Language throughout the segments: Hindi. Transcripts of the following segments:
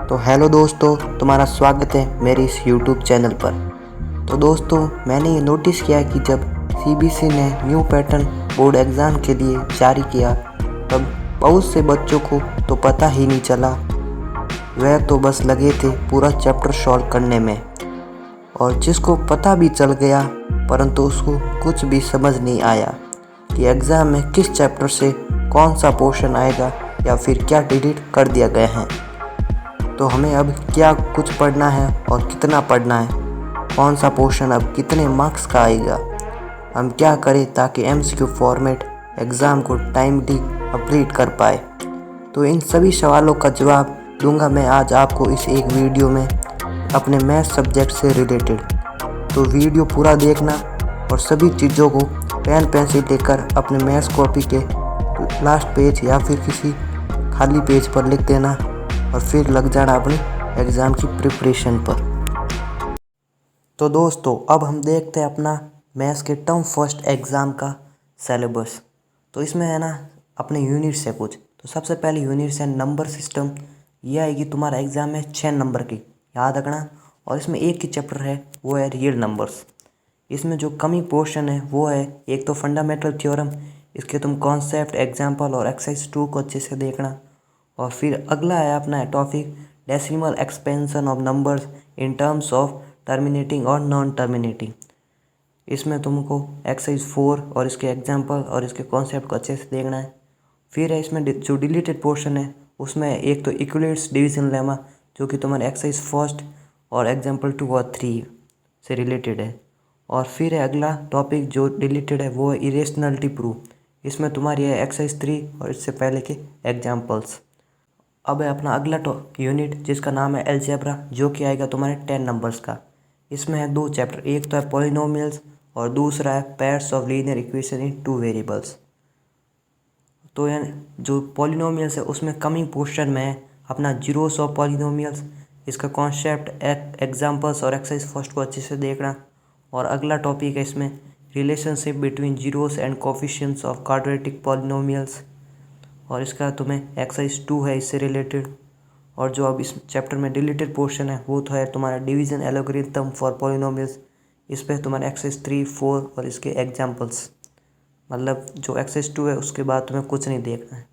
तो हेलो दोस्तों, तुम्हारा स्वागत है मेरे इस यूट्यूब चैनल पर। तो दोस्तों, मैंने ये नोटिस किया कि जब सीबीएसई ने न्यू पैटर्न बोर्ड एग्ज़ाम के लिए जारी किया तब बहुत से बच्चों को तो पता ही नहीं चला। वह तो बस लगे थे पूरा चैप्टर सॉल्व करने में, और जिसको पता भी चल गया परंतु उसको कुछ भी समझ नहीं आया कि एग्ज़ाम में किस चैप्टर से कौन सा पोर्शन आएगा या फिर क्या डिलीट कर दिया गया है। तो हमें अब क्या कुछ पढ़ना है और कितना पढ़ना है, कौन सा पोर्शन अब कितने मार्क्स का आएगा, हम क्या करें ताकि एमसीक्यू फॉर्मेट एग्ज़ाम को टाइमली कंप्लीट कर पाए। तो इन सभी सवालों का जवाब दूंगा मैं आज आपको इस एक वीडियो में अपने मैथ सब्जेक्ट से रिलेटेड। तो वीडियो पूरा देखना और सभी चीज़ों को पेन पेंसिल लेकर अपने मैथ्स कॉपी के लास्ट पेज या फिर किसी खाली पेज पर लिख देना और फिर लग जाना अपनी एग्ज़ाम की प्रिपरेशन पर। तो दोस्तों, अब हम देखते हैं अपना मैथ्स के टर्म फर्स्ट एग्ज़ाम का सिलेबस। तो इसमें है ना अपने यूनिट्स है कुछ। तो सबसे पहले यूनिट्स है नंबर सिस्टम। ये आएगी तुम्हारा एग्ज़ाम में 6 नंबर की, याद रखना। और इसमें एक ही चैप्टर है, वो है रियल नंबर्स। इसमें जो कमी पोर्शन है वो है एक तो फंडामेंटल थ्योरम, इसके तुम कॉन्सेप्ट, एग्जाम्पल और एक्सरसाइज 2 को अच्छे से देखना। और फिर अगला है अपना topic decimal expansion of numbers in terms of terminating और नॉन टर्मिनेटिंग। इसमें तुमको एक्सरसाइज 4 और इसके एग्जाम्पल और इसके कॉन्सेप्ट को अच्छे से देखना है। फिर है इसमें जो डिलीटेड पोर्शन है उसमें एक तो इक्विलेट्स डिवीजन लेमा, जो कि तुम्हारे एक्सरसाइज फर्स्ट और एग्जाम्पल 2 और 3 से रिलेटेड है। और फिर है अगला टॉपिक जो डिलीटेड है वो है इरेशनलिटी प्रूफ। इसमें तुम्हारी है एक्सरसाइज 3 और इससे पहले के एग्जाम्पल्स। अब है अपना अगला यूनिट जिसका नाम है अलजेब्रा, जो कि आएगा तुम्हारे 10 नंबर्स का। इसमें है 2 चैप्टर, एक तो है पॉलिनोमियल्स और दूसरा है pairs of linear equation in 2 variables. तो यानी जो पॉलिनोमियल्स है उसमें कमिंग पोर्शन में है अपना जीरोस ऑफ पॉलिनोमियल्स, इसका कॉन्सेप्ट, एग्जाम्पल्स और एक्सरसाइज फर्स्ट को अच्छे से देखना। और अगला टॉपिक है इसमें relationship between zeros and coefficients of quadratic polynomials, और इसका तुम्हें एक्सरसाइज 2 है इससे रिलेटेड। और जो अब इस चैप्टर में डिलीटेड पोर्शन है वो तो है तुम्हारा डिवीजन एल्गोरिथम फॉर पॉलिनोमियल्स। इस पर तुम्हारे एक्सरसाइज 3, 4 और इसके एग्जाम्पल्स, मतलब जो एक्सरसाइज 2 है उसके बाद तुम्हें कुछ नहीं देखना है।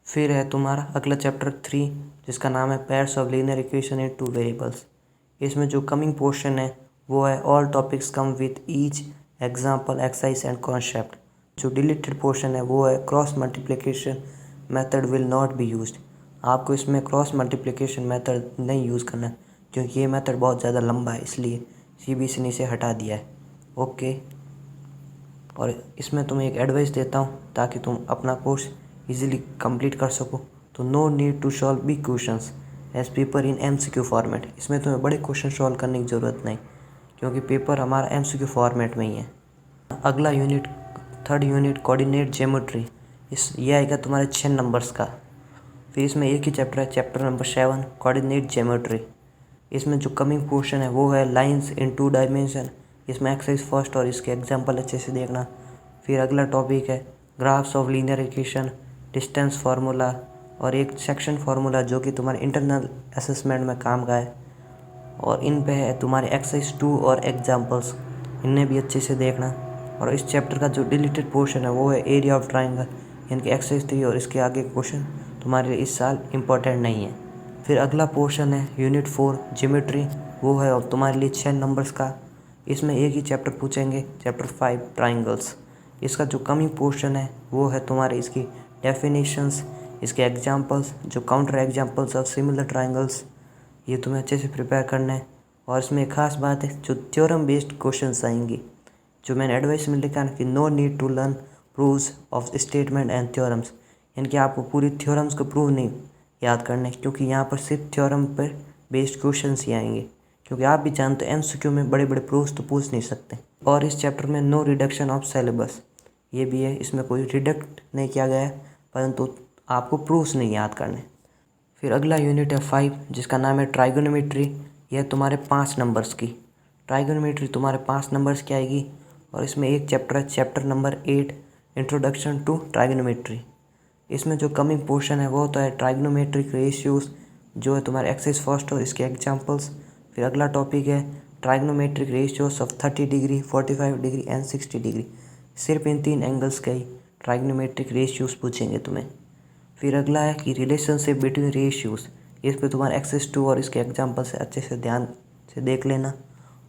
फिर है तुम्हारा अगला चैप्टर 3 जिसका नाम है pairs of linear equation in 2 variables. इसमें जो कमिंग पोर्शन है वो है all topics come with each example, exercise and concept. जो डिलीटेड पोर्शन है वो है cross multiplication method will not be used. आपको इसमें क्रॉस मल्टीप्लिकेशन मेथड नहीं यूज़ करना है क्योंकि ये मेथड बहुत ज़्यादा लंबा है, इसलिए सीबीएसई ने इसे हटा दिया है। ओके। और इसमें तुम्हें एक एडवाइस देता हूँ ताकि तुम अपना कोर्स इजीली कंप्लीट कर सको। तो no need to solve big questions as paper in MCQ format. इसमें तुम्हें बड़े क्वेश्चन सॉल्व करने की ज़रूरत नहीं क्योंकि पेपर हमारा एमसीक्यू फॉर्मेट में ही है। अगला unit, third unit coordinate geometry. ये आएगा तुम्हारे 6 नंबर्स का। फिर इसमें एक ही चैप्टर है, चैप्टर नंबर 7 कोऑर्डिनेट ज्योमेट्री। इसमें जो कमिंग पोर्शन है वो है लाइंस इन 2 डायमेंशन। इसमें एक्सरसाइज फर्स्ट और इसके एग्जाम्पल अच्छे से देखना। फिर अगला टॉपिक है graphs of linear equation, distance formula और एक सेक्शन फार्मूला जो कि तुम्हारे इंटरनल असेसमेंट में काम का है। और इन पे है तुम्हारे एक्सरसाइज 2 और एग्जाम्पल्स, इन्हें भी अच्छे से देखना। और इस चैप्टर का जो डिलीटेड पोर्शन है वो है एरिया ऑफ ट्राइंगल, इनके एक्सरसाइज 3 और इसके आगे क्वेश्चन तुम्हारे लिए इस साल इम्पोर्टेंट नहीं है। फिर अगला पोर्शन है यूनिट 4 ज्योमेट्री, वो है और तुम्हारे लिए 6 नंबर्स का। इसमें एक ही चैप्टर पूछेंगे, चैप्टर 5 ट्राइंगल्स। इसका जो कमिंग पोर्शन है वो है तुम्हारे इसकी डेफिनेशंस, इसके एग्जाम्पल्स, जो counter examples of similar triangles, ये तुम्हें अच्छे से प्रिपेयर करना है। और इसमें एक खास बात है, जो थ्योरम बेस्ड क्वेश्चंस आएंगे, जो मैंने एडवाइस में लिखा है कि no need to learn proofs of statement and theorems, यानी कि आपको पूरी थ्योरम्स को प्रूव नहीं याद करने, क्योंकि यहाँ पर सिर्फ थ्योरम पर बेस्ड क्वेश्चंस ही आएंगे। क्योंकि आप भी जानते हैं एमसीक्यू में बड़े बड़े प्रूफ्स तो पूछ नहीं सकते। और इस चैप्टर में नो रिडक्शन ऑफ सिलेबस, ये भी है, इसमें कोई रिडक्ट नहीं किया गया है, परंतु आपको प्रूफ्स नहीं याद करने। फिर अगला यूनिट है 5 जिसका नाम है ट्राइगोनोमेट्री। यह तुम्हारे 5 नंबर्स की ट्राइगोनोमेट्री तुम्हारे 5 नंबर्स की आएगी। और इसमें एक चैप्टर है, chapter number 8 introduction to trigonometry. इसमें जो कमिंग पोर्शन है वो तो है ट्राइगोनोमेट्रिक रेशियोज, जो है तुम्हारा एक्सरसाइज फर्स्ट और इसके एग्जांपल्स। फिर अगला टॉपिक है trigonometric ratios of 30 degree, 45 degree and 60 degree. सिर्फ इन 3 एंगल्स का ही ट्राइग्नोमेट्रिक रेशियोज पूछेंगे तुम्हें। फिर अगला है कि रिलेशनशिप बिटवीन रेशियोज, इस पर तुम्हारा एक्सरसाइज 2 और इसके एग्जांपल से अच्छे से ध्यान से देख लेना।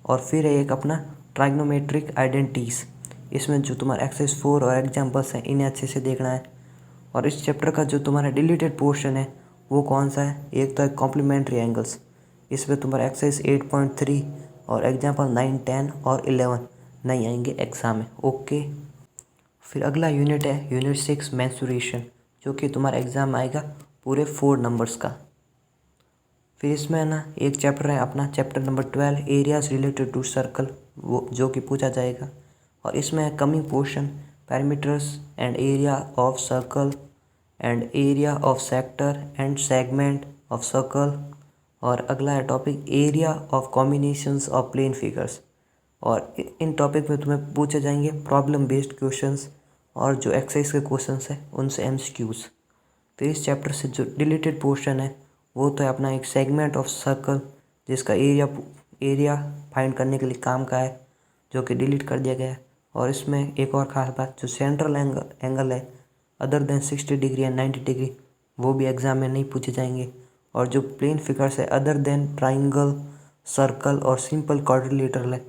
और फिर है एक अपना ट्राइग्नोमेट्रिक आइडेंटिटीज, इसमें जो तुम्हारा एक्सरसाइज 4 और एग्जांपल्स हैं इन्हें अच्छे से देखना है। और इस चैप्टर का जो तुम्हारा डिलीटेड पोर्शन है वो कौन सा है, एक तो है कॉम्प्लीमेंट्री एंगल्स, इस पर तुम्हारा एक्सरसाइज 8.3 और एग्जांपल 9, 10 और 11 नहीं आएंगे एग्जाम में। ओके। फिर अगला यूनिट है यूनिट 6 मेंसुरेशन, जो कि तुम्हारा एग्जाम आएगा पूरे 4 नंबर्स का। फिर इसमें है ना एक चैप्टर है अपना chapter number 12 areas related to circle, वो जो कि पूछा जाएगा। और इसमें है coming portion parameters and area of circle and area of sector and segment of circle. और अगला है topic area of combinations of plane figures. और इन टॉपिक में तुम्हें पूछे जाएंगे प्रॉब्लम बेस्ड क्वेश्चंस और जो एक्सरसाइज के क्वेश्चंस हैं उनसे एमसीक्यूज। फिर इस चैप्टर से जो डिलीटेड पोर्शन है वो तो है अपना एक सेगमेंट ऑफ सर्कल, जिसका एरिया फाइंड करने के लिए काम का है, जो कि डिलीट कर दिया गया है। और इसमें एक और ख़ास बात, जो सेंट्रल एंगल है other than 60 degree and 90 degree वो भी एग्जाम में नहीं पूछे जाएंगे। और जो प्लेन फिगर्स है अदर देन ट्राइंगल, सर्कल और सिंपल क्वाड्रिलेटरल है,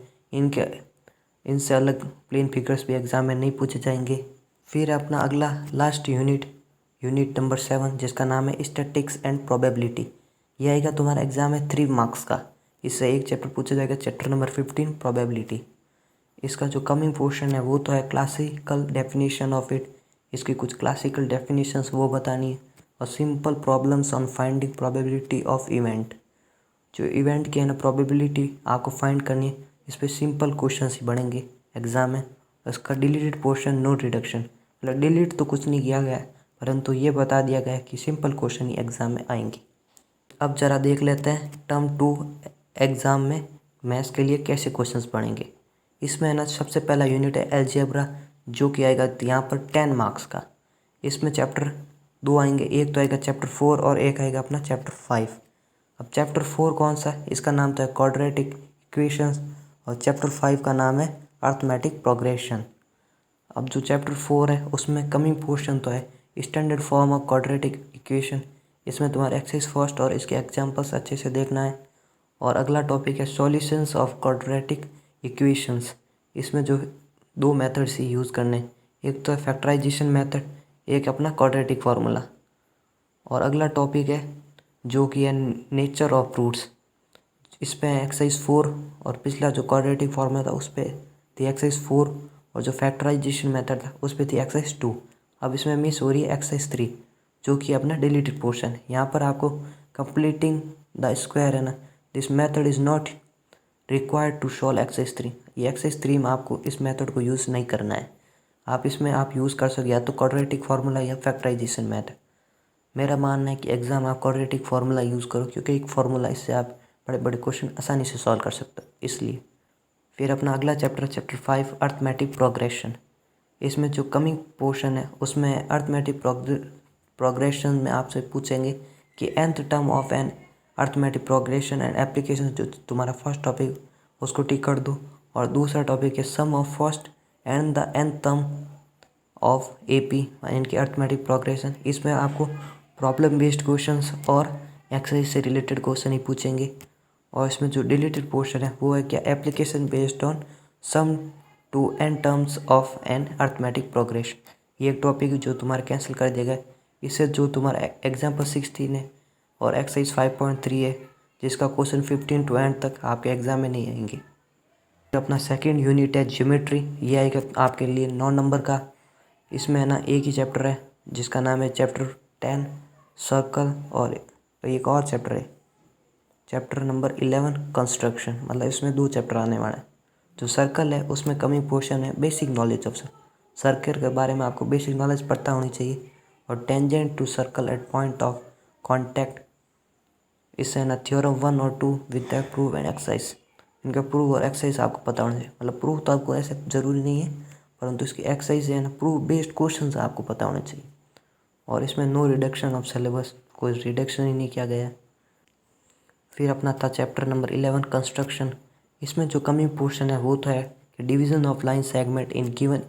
इनसे अलग प्लेन फिगर्स भी एग्जाम में नहीं पूछे जाएंगे। फिर अपना अगला लास्ट यूनिट नंबर 7, जिसका नाम है स्टैटिक्स एंड प्रोबेबिलिटी। यह आएगा तुम्हारा एग्जाम में 3 मार्क्स का। इससे एक चैप्टर पूछा जाएगा चैप्टर नंबर 15 प्रोबेबिलिटी। इसका जो कमिंग पोर्शन है वो तो है क्लासिकल डेफिनेशन ऑफ इट, इसकी कुछ क्लासिकल डेफिनेशंस वो बतानी है। और simple problems on finding probability of event, जो इवेंट की है ना प्रोबेबिलिटी आपको फाइंड करनी है, इस पर सिंपल क्वेश्चन ही बढ़ेंगे एग्जाम में। इसका डिलीटेड पोर्शन नो रिडक्शन, मतलब डिलीट तो कुछ नहीं किया गया है, परंतु ये बता दिया गया है कि सिंपल क्वेश्चन ही एग्जाम में आएंगे। अब जरा देख लेते हैं टर्म 2 एग्ज़ाम में मैथ्स के लिए कैसे क्वेश्चंस पढ़ेंगे। इसमें ना सबसे पहला यूनिट है अलजेब्रा, जो कि आएगा यहाँ पर 10 मार्क्स का। इसमें चैप्टर 2 आएंगे, एक तो आएगा चैप्टर 4 और एक आएगा अपना चैप्टर 5। अब चैप्टर 4 कौन सा है, इसका नाम तो है क्वाड्रेटिक इक्वेशंस और चैप्टर 5 का नाम है अर्थमेटिक प्रोग्रेशन। अब जो चैप्टर 4 है उसमें कमिंग पोर्शन तो है standard form of quadratic equation, इसमें तुम्हारा एक्सरसाइज फर्स्ट और इसके एग्जांपल्स अच्छे से देखना है। और अगला टॉपिक है सॉल्यूशंस ऑफ क्वाड्रेटिक इक्वेशंस, इसमें जो 2 मेथड्स ही यूज़ करने, एक तो है फैक्टराइजेशन मेथड, एक अपना क्वाड्रेटिक फार्मूला। और अगला टॉपिक है जो कि है नेचर ऑफ रूट्स, इस पर एक्सरसाइज 4 और पिछला जो क्वाड्रेटिक फार्मूला था उस पर थी एक्सरसाइज 4 और जो फैक्टराइजेशन मेथड था उस पर थी एक्सरसाइज 2। अब इसमें मिस हो रही है एक्सरसाइज 3, जो कि अपना डिलीटेड पोर्शन है। यहाँ पर आपको कंप्लीटिंग द स्क्वायर है ना, this method is not required to solve exercise 3। ये एक्सरसाइज 3 में आपको इस मेथड को यूज़ नहीं करना है। आप इसमें आप यूज़ कर सकते या तो क्वाड्रेटिक फार्मूला या फैक्टराइजेशन मेथड। मेरा मानना है कि एग्ज़ाम आप क्वाड्रेटिक फार्मूला यूज़ करो, क्योंकि एक फार्मूला इससे आप बड़े बड़े क्वेश्चन आसानी से सॉल्व कर सकते हो, इसलिए। फिर अपना अगला चैप्टर 5 अर्थमेटिक प्रोग्रेशन, इसमें जो कमिंग पोर्शन है उसमें अर्थमेटिक प्रोग्रेशन में आपसे पूछेंगे कि nth term of an arithmetic progression and application, जो तुम्हारा फर्स्ट टॉपिक उसको टिक कर दो। और दूसरा टॉपिक है sum of first and the nth term of AP इनकी अर्थमेटिक प्रोग्रेशन, इसमें आपको प्रॉब्लम बेस्ड क्वेश्चंस और एक्सरसाइज से रिलेटेड क्वेश्चन ही पूछेंगे। और इसमें जो डिलीटेड पोर्शन है वो है क्या application based on sum to n terms of an arithmetic progression. ये एक टॉपिक जो तुम्हारा कैंसिल कर दिया गया, इससे जो तुम्हारा एग्जाम्पल 16 है और एक्सरसाइज 5.3 है, जिसका क्वेश्चन 15 टू एंड तक आपके एग्जाम में नहीं आएंगे। अपना सेकेंड यूनिट है ज्योमेट्री, ये आएगा आपके लिए 9 नंबर का। इसमें है ना एक ही चैप्टर है जिसका नाम है चैप्टर 10 सर्कल, और एक और चैप्टर है चैप्टर नंबर 11 कंस्ट्रक्शन, मतलब इसमें 2 चैप्टर आने वाले हैं। जो सर्कल है उसमें कमिंग पोर्शन है बेसिक नॉलेज ऑफ सर्कल के बारे में आपको बेसिक नॉलेज पता होनी चाहिए। और tangent to circle at point of contact, इससे ना थ्योरम 1 और 2 with the proof and exercise, इनका प्रूफ और एक्सरसाइज आपको पता होना चाहिए। मतलब प्रूफ तो आपको ऐसे ज़रूरी नहीं है, परंतु इसकी एक्सरसाइज है ना प्रूफ बेस्ड क्वेश्चन आपको पता होने चाहिए। और इसमें नो रिडक्शन ऑफ सिलेबस, कोई रिडक्शन ही नहीं किया गया है। फिर अपना था चैप्टर नंबर 11 कंस्ट्रक्शन। इसमें जो कमी पोर्शन है वो तो है कि division of line segment in given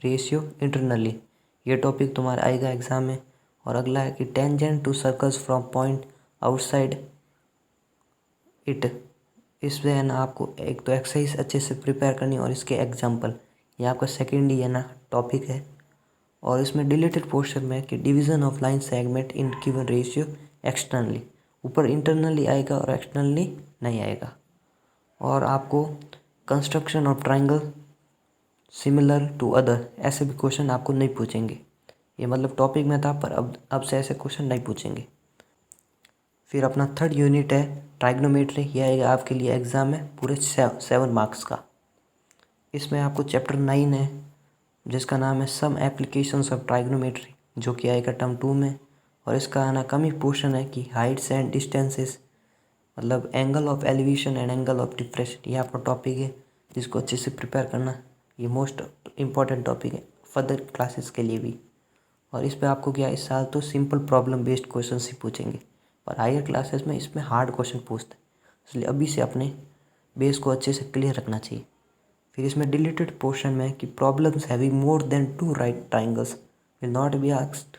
ratio internally. ये टॉपिक तुम्हारा आएगा एग्जाम में। और अगला है कि tangent to circles from point outside it. इसमें है ना आपको एक तो एक्सरसाइज अच्छे से प्रिपेयर करनी और इसके एग्जाम्पल। ये आपका सेकेंड ही है ना टॉपिक है। और इसमें डिलीटेड पोर्शन में कि division of line segment in given ratio externally. ऊपर इंटरनली आएगा और एक्सटर्नली नहीं आएगा। और आपको construction of triangle similar to other, ऐसे भी क्वेश्चन आपको नहीं पूछेंगे। ये मतलब टॉपिक में था पर अब से ऐसे क्वेश्चन नहीं पूछेंगे। फिर अपना थर्ड यूनिट है ट्राइग्नोमेट्री। ये आएगा आपके लिए एग्ज़ाम में पूरे 7 मार्क्स का। इसमें आपको चैप्टर 9 है जिसका नाम है सम एप्लीकेशंस ऑफ ट्राइग्नोमेट्री, जो कि आएगा टर्म 2 में। और इसका आना कम ही पोर्शन है कि हाइट्स एंड डिस्टेंसेस, मतलब angle of elevation and angle of depression. ये आपका टॉपिक है जिसको अच्छे से प्रिपेयर करना। ये मोस्ट इम्पॉर्टेंट टॉपिक है फर्दर क्लासेस के लिए भी। और इस पे आपको क्या इस साल तो सिंपल प्रॉब्लम बेस्ड क्वेश्चन ही पूछेंगे, पर हायर क्लासेस में इसमें हार्ड क्वेश्चन पूछते हैं। इसलिए अभी से अपने बेस को अच्छे से क्लियर रखना चाहिए। फिर इसमें डिलीटेड पोर्शन में कि problems having more than 2 right triangles will not be asked.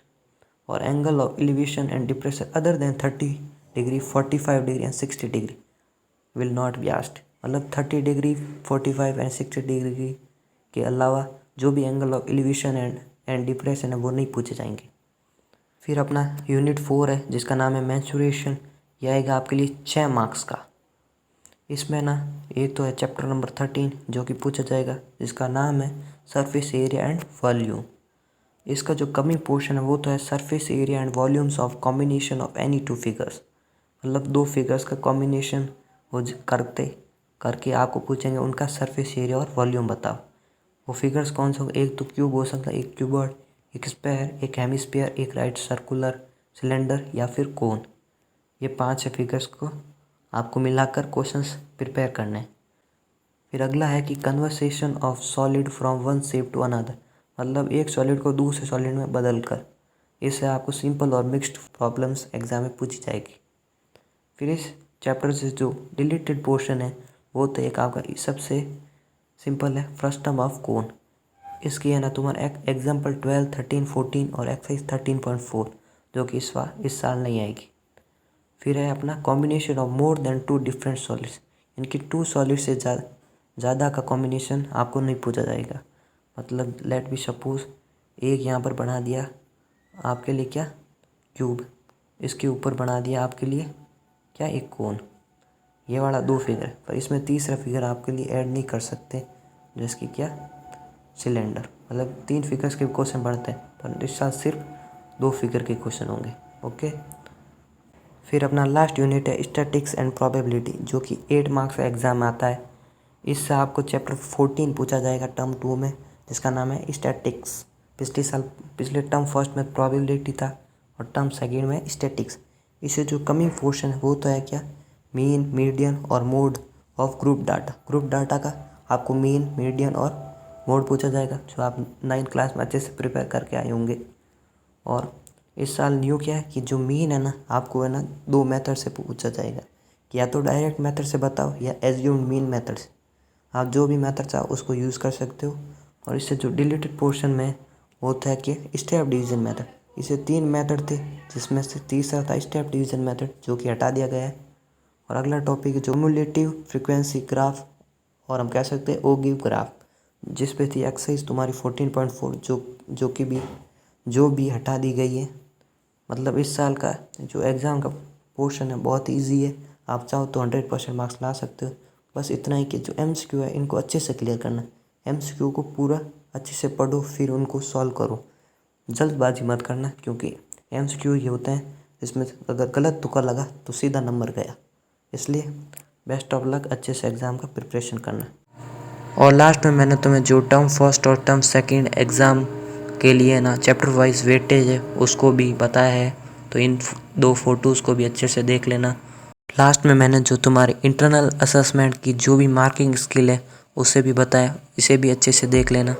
और angle of elevation and depression other than 30 degree 45 degree and 60 degree will not be asked. मतलब 30 डिग्री 45 एंड 60 डिग्री के अलावा जो भी angle of elevation and depression है वो नहीं पूछे जाएंगे। फिर अपना यूनिट 4 है जिसका नाम है मेंसुरेशन। यह आएगा आपके लिए 6 मार्क्स का। इसमें ना एक तो है चैप्टर नंबर 13 जो कि पूछा जाएगा, जिसका नाम है सरफेस एरिया एंड वॉल्यूम। इसका जो कमी पोर्शन है वो तो है surface area and volumes of combination of any 2 figures. मतलब 2 फिगर्स का कॉम्बिनेशन वो करके आपको पूछेंगे उनका सरफेस एरिया और वॉल्यूम बताओ। वो फिगर्स कौन सा, एक तो क्यूब हो सकता है, एक क्यूबॉइड, एक स्पेयर, एक हेमिस्फीयर, एक राइट सर्कुलर सिलेंडर या फिर कोन। ये 5 फिगर्स को आपको मिलाकर क्वेश्चंस प्रिपेयर करने हैं। फिर अगला है कि conversation of solid from one shape to another. मतलब एक सॉलिड को दूसरे सॉलिड में बदल कर। इससे आपको सिंपल और मिक्स्ड प्रॉब्लम्स एग्जाम में पूछी जाएगी। फिर इस चैप्टर से जो डिलीटेड पोर्शन है वो तो एक आपका सबसे सिंपल है फ्रस्टम ऑफ कोन। इसकी है ना तुम्हारा एग्जाम्पल 12, 13, 14 और एक्सरसाइज 13.4 जो कि इस साल नहीं आएगी। फिर है अपना combination of more than 2 different solids. इनकी 2 सॉलिड से ज़्यादा का कॉम्बिनेशन आपको नहीं पूछा जाएगा। मतलब लेट बी सपोज एक यहाँ पर बना दिया आपके लिए क्या क्यूब, इसके ऊपर बना दिया आपके लिए क्या एक कोन। ये वाला 2 फिगर है, पर इसमें तीसरा फिगर आपके लिए ऐड नहीं कर सकते जिसकी क्या सिलेंडर। मतलब 3 फिगर्स के क्वेश्चन बढ़ते हैं, पर इस साल सिर्फ 2 फिगर के क्वेश्चन होंगे। ओके। फिर अपना लास्ट यूनिट है स्टैटिक्स एंड प्रोबेबिलिटी, जो कि 8 मार्क्स का एग्जाम आता है। इससे आपको चैप्टर 14 पूछा जाएगा टर्म 2 में, जिसका नाम है स्टैटिक्स। पिछले टर्म फर्स्ट में प्रोबेबिलिटी था और टर्म सेकेंड में स्टैटिक्स। इससे जो कमिंग पोर्शन है वो तो है क्या मीन, मीडियन और mode of group data. Group data का आपको मीन, मीडियन और मोड पूछा जाएगा, जो आप 9th क्लास में अच्छे से प्रिपेयर करके आए होंगे। और इस साल न्यू क्या है कि जो मीन है ना आपको है ना 2 मेथड से पूछा जाएगा, कि या तो डायरेक्ट मेथड से बताओ या एज्यूम्ड मीन मेथड से। आप जो भी मेथड चाहो उसको यूज़ कर सकते हो। और इससे जो डिलीटेड पोर्शन में वो था कि स्टेप डिवीज़न मेथड। इसे 3 मेथड थे जिसमें से तीसरा था स्टेप डिवीज़न मेथड, जो कि हटा दिया गया है। और अगला टॉपिक है जो क्युमुलेटिव फ्रीक्वेंसी ग्राफ, और हम कह सकते हैं ओगिव ग्राफ, जिस पे थी एक्सरसाइज तुम्हारी 14.4 जो भी हटा दी गई है। मतलब इस साल का जो एग्ज़ाम का पोर्शन है बहुत इजी है। आप चाहो तो 100% मार्क्स ला सकते हो। बस इतना ही कि जो MCQ है इनको अच्छे से क्लियर करना। MCQ को पूरा अच्छे से पढ़ो, फिर उनको सॉल्व करो। जल्दबाजी मत करना, क्योंकि MCQ ये होते हैं जिसमें अगर गलत तुक्का लगा तो सीधा नंबर गया। इसलिए बेस्ट ऑफ लक, अच्छे से एग्ज़ाम का प्रिपरेशन करना। और लास्ट में मैंने तुम्हें जो टर्म फर्स्ट और टर्म सेकेंड एग्ज़ाम के लिए ना चैप्टर वाइज वेटेज है उसको भी बताया है, तो इन 2 फोटोज़ को भी अच्छे से देख लेना। लास्ट में मैंने जो तुम्हारे इंटरनल असेसमेंट की जो भी मार्किंग स्किल है उसे भी बताया, इसे भी अच्छे से देख लेना।